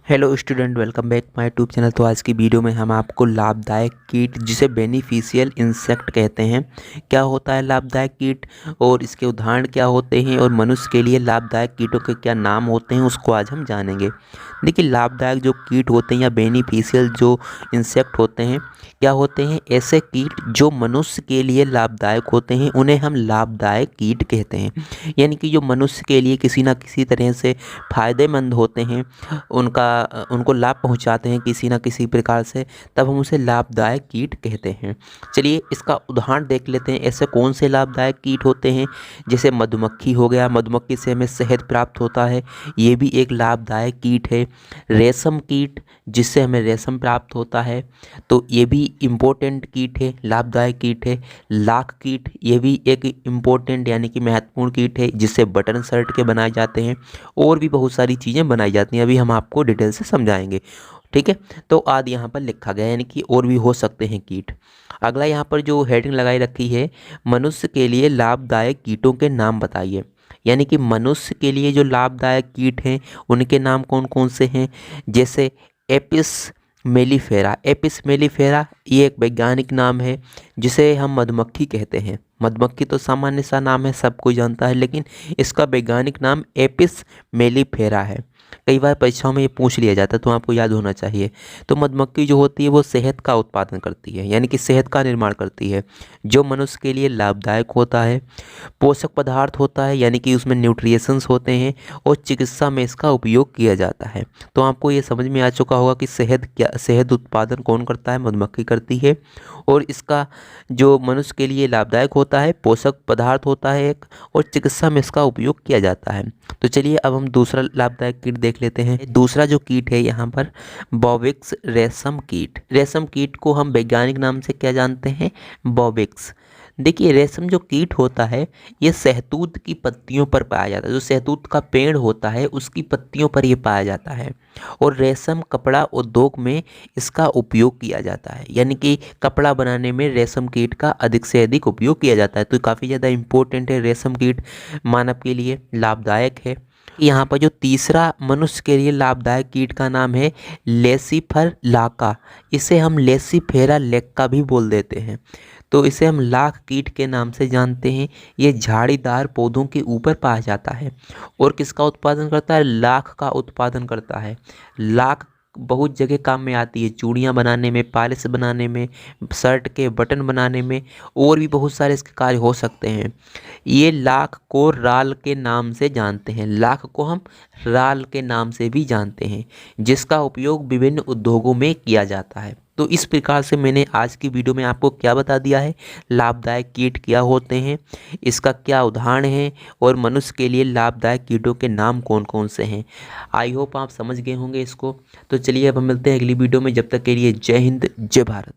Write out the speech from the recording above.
Hello student, welcome back my YouTube channel. तो आज की वीडियो में हम आपको लाभदायक कीट जिसे बेनिफिशियल इंसेक्ट कहते हैं, क्या होता है लाभदायक कीट और इसके उदाहरण क्या होते हैं और मनुष्य के लिए लाभदायक कीटों के क्या नाम होते हैं, उसको आज हम जानेंगे। देखिए, लाभदायक जो कीट होते हैं या बेनिफिशियल जो इंसेक्ट होते हैं, क्या होते हैं ऐसे कीट जो मनुष्य के लिए लाभदायक होते हैं, उन्हें हम लाभदायक कीट कहते हैं। यानी कि जो मनुष्य के लिए किसी ना किसी तरह से फ़ायदेमंद होते हैं, उनको लाभ पहुंचाते हैं किसी ना किसी प्रकार से, तब हम उसे लाभदायक कीट कहते हैं। चलिए इसका उदाहरण देख लेते हैं, ऐसे कौन से लाभदायक कीट होते हैं। जैसे मधुमक्खी हो गया, मधुमक्खी से हमें शहद प्राप्त होता है, ये भी एक लाभदायक कीट है। रेशम कीट, जिससे हमें रेशम प्राप्त होता है, तो ये भी इम्पोर्टेंट कीट है, लाभदायक कीट है। लाख कीट, ये भी एक इम्पोर्टेंट यानी कि महत्वपूर्ण कीट है, जिससे बटन शर्ट के बनाए जाते हैं और भी बहुत सारी चीज़ें बनाई जाती हैं। अभी हम आपको डिटेल से समझाएंगे, ठीक है। तो आदि यहाँ पर लिखा गया, यानी कि और भी हो सकते हैं कीट। अगला यहाँ पर जो हेडिंग लगाई रखी है, मनुष्य के लिए लाभदायक कीटों के नाम बताइए। यानी कि मनुष्य के लिए जो लाभदायक कीट हैं उनके नाम कौन कौन से हैं। जैसे एपिस मेलिफेरा, एपिस मेलिफेरा ये एक वैज्ञानिक नाम है, जिसे हम मधुमक्खी कहते हैं। मधुमक्खी तो सामान्य सा नाम है, सब कोई जानता है, लेकिन इसका वैज्ञानिक नाम एपिस मेलिफेरा है। कई बार परीक्षाओं में ये पूछ लिया जाता है, तो आपको याद होना चाहिए। तो मधुमक्खी जो होती है वो शहद का उत्पादन करती है, यानी कि शहद का निर्माण करती है, जो मनुष्य के लिए लाभदायक होता है। पोषक पदार्थ होता है, यानी कि उसमें न्यूट्रिएशंस होते हैं, और चिकित्सा में इसका उपयोग किया जाता है। तो आपको ये समझ में आ चुका होगा कि शहद उत्पादन कौन करता है, मधुमक्खी करती है। और इसका जो मनुष्य के लिए लाभदायक होता है, पोषक पदार्थ होता है एक, और चिकित्सा में इसका उपयोग किया जाता है। तो चलिए अब हम दूसरा लाभदायक कीट देख लेते हैं। दूसरा जो कीट है यहाँ पर बॉबिक्स रेशम कीट। रेशम कीट को हम वैज्ञानिक नाम से क्या जानते हैं, बॉबिक्स। देखिए, रेशम जो कीट होता है ये शहतूत की पत्तियों पर पाया जाता है। जो शहतूत का पेड़ होता है उसकी पत्तियों पर ये पाया जाता है, और रेशम कपड़ा उद्योग में इसका उपयोग किया जाता है। यानी कि कपड़ा बनाने में रेशम कीट का अधिक से अधिक उपयोग किया जाता है। तो काफ़ी ज़्यादा इम्पोर्टेंट है रेशम कीट, मानव के लिए लाभदायक है। यहाँ पर जो तीसरा मनुष्य के लिए लाभदायक कीट का नाम है लेसिफर लाका। इसे हम लेसिफेरा लेक्का भी बोल देते हैं। तो इसे हम लाख कीट के नाम से जानते हैं। ये झाड़ीदार पौधों के ऊपर पाया जाता है और किसका उत्पादन करता है, लाख का उत्पादन करता है। लाख बहुत जगह काम में आती है, चूड़ियाँ बनाने में, पालिश बनाने में, शर्ट के बटन बनाने में, और भी बहुत सारे इसके कार्य हो सकते हैं। ये लाख को राल के नाम से जानते हैं, लाख को हम राल के नाम से भी जानते हैं, जिसका उपयोग विभिन्न उद्योगों में किया जाता है। तो इस प्रकार से मैंने आज की वीडियो में आपको क्या बता दिया है, लाभदायक कीट क्या होते हैं, इसका क्या उदाहरण है, और मनुष्य के लिए लाभदायक कीटों के नाम कौन कौन से हैं। आई होप आप समझ गए होंगे इसको। तो चलिए अब हम मिलते हैं अगली वीडियो में, जब तक के लिए जय हिंद जय भारत।